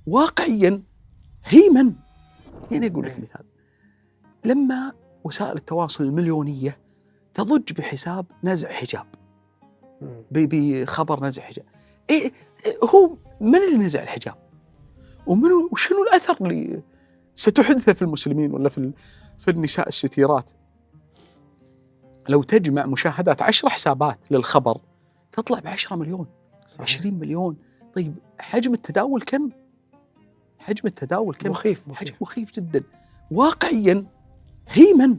واقعيا هي من؟ يعني أقول لك مثال، لما وسائل التواصل المليونية تضج بحساب نزع حجاب، بخبر نزع حجاب، إيه هو من اللي نزع الحجاب؟ وشنو الأثر اللي ستحدثه في المسلمين ولا في النساء الستيرات؟ لو تجمع مشاهدات 10 حسابات للخبر تطلع ب10 مليون، 20 مليون. طيب حجم التداول كم؟ مخيف جدا. واقعيا هي من؟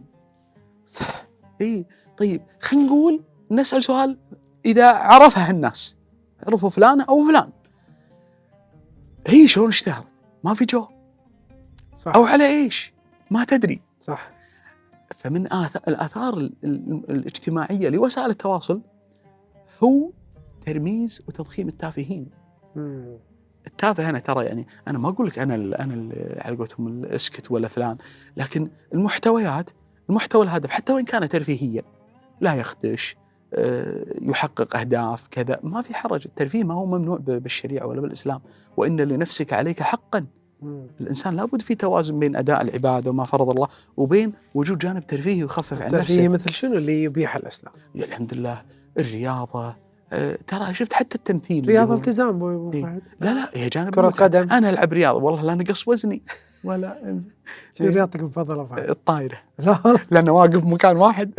صح. إيه طيب خلينا نقول نسأل سؤال، إذا عرفها الناس، عرفوا فلان أو فلان، هي شلون اشتهرت؟ ما في جواب. صح. أو على إيش؟ ما تدري. صح. فمن الآثار الاجتماعية لوسائل التواصل هو ترميز وتضخيم التافهين. التافه أنا ترى يعني أنا ما أقول لك أنا على قولتهم الاسكت ولا فلان، لكن المحتوى الهادف حتى وإن كان ترفيهيا لا يخدش، يحقق أهداف كذا، ما في حرج. الترفيه ما هو ممنوع بالشريعة ولا بالإسلام، وإن لنفسك عليك حقا. الإنسان لابد في توازن بين أداء العبادة وما فرض الله وبين وجود جانب ترفيهي يخفف عن نفسه. الترفيه مثل شنو اللي يبيح الإسلام؟ الحمد لله الرياضة، ترى شفت حتى التمثيل، رياضة التزام إيه؟ لا هي جانب كرة قدم. أنا ألعب رياضة والله لا نقص وزني ولا شو رياضتك المفضلة فهد؟ الطايرة. لا لأنه واقف مكان واحد.